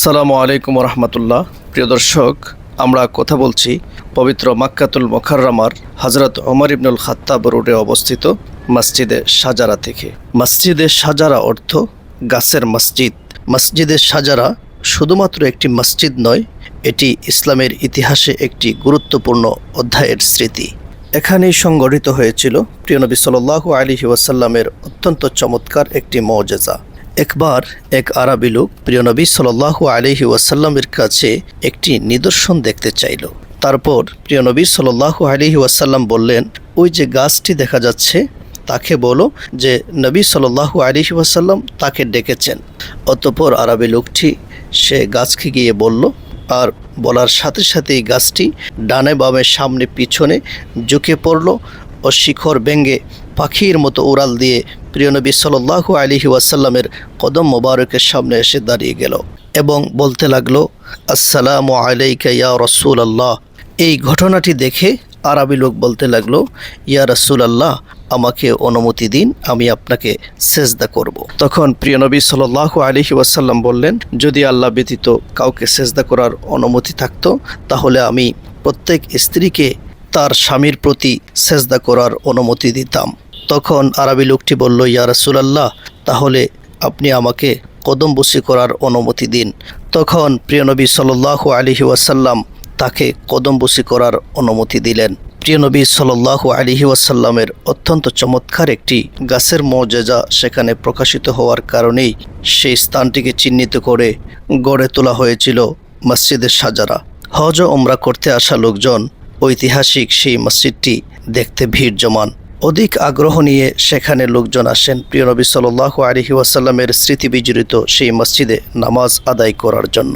আসসালামু আলাইকুম রহমতুল্লাহ। প্রিয় দর্শক, আমরা কথা বলছি পবিত্র মাক্কাতুল মুকাররমার হযরত ওমর ইবনুল খাত্তাব রোডে অবস্থিত মসজিদে শাজারা থেকে। মসজিদে শাজারা অর্থ গাছের মসজিদ। মসজিদে শাজারা শুধুমাত্র একটি মসজিদ নয়, এটি ইসলামের ইতিহাসে একটি গুরুত্বপূর্ণ অধ্যায়ের স্মৃতি। এখানেই সংগঠিত হয়েছিল প্রিয় নবী সাল্লাল্লাহু আলাইহি ওয়াসাল্লামের অত্যন্ত চমৎকার একটি মুজিজা। একবার এক আরবি লোক প্রিয় নবী সাল্লাল্লাহু আলাইহি ওয়াসাল্লামের কাছে একটি নিদর্শন দেখতে চাইল। তারপর প্রিয় নবী সাল্লাল্লাহু আলাইহি ওয়াসাল্লাম বললেন, ওই যে গাছটি দেখা যাচ্ছে তাকে বলো যে নবী সাল্লাল্লাহু আলাইহি ওয়াসাল্লাম তাকে ডেকেছেন। অতঃপর আরবি লোকটি সে গাছকে গিয়ে বলল, আর বলার সাথে সাথেই গাছটি ডানে বামে সামনে পিছনে ঝুঁকে পড়ল ও শিখর ভেঙে পাখির মতো উড়াল দিয়ে প্রিয় নবী সাল্লাল্লাহু আলাইহি ওয়াসাল্লামের কদম মোবারকের সামনে এসে দাঁড়িয়ে গেল এবং বলতে লাগলো, আসসালামু আলাইকা ইয়া রাসূলুল্লাহ। এই ঘটনাটি দেখে আরবি লোক বলতে লাগলো, ইয়া রাসূলুল্লাহ, আমাকে অনুমতি দিন, আমি আপনাকে সেজদা করব। তখন প্রিয় নবী সাল্লাল্লাহু আলাইহি ওয়াসাল্লাম বললেন, যদি আল্লাহ ব্যতীত কাউকে সেজদা করার অনুমতি থাকতো তাহলে আমি প্রত্যেক স্ত্রীকে তার স্বামীর প্রতি সেজদা করার অনুমতি দিতাম। তখন আরবি লোকটি বলল, ইয়া রাসূলুল্লাহ, তাহলে আপনি আমাকে কদমবুসি করার অনুমতি দিন। তখন প্রিয় নবী সাল্লাল্লাহু আলাইহি ওয়াসাল্লাম তাকে কদমবুসি করার অনুমতি দিলেন। প্রিয় নবী সাল্লাল্লাহু আলাইহি ওয়াসাল্লামের অত্যন্ত চমৎকার একটি গাছের মুজিজা সেখানে প্রকাশিত হওয়ার কারণেই সেই স্থানটিকে চিহ্নিত করে গড়ে তোলা হয়েছিল মসজিদে শাজারা। হজ ও উমরা করতে আসা লোকজন ঐতিহাসিক সেই মসজিদটি দেখতে ভিড় জমান। অধিক আগ্রহ নিয়ে সেখানে লোকজন আসেন প্রিয় নবী সাল্লাল্লাহু আলাইহি ওয়াসাল্লামের স্মৃতি বিজড়িত সেই মসজিদে নামাজ আদায় করার জন্য।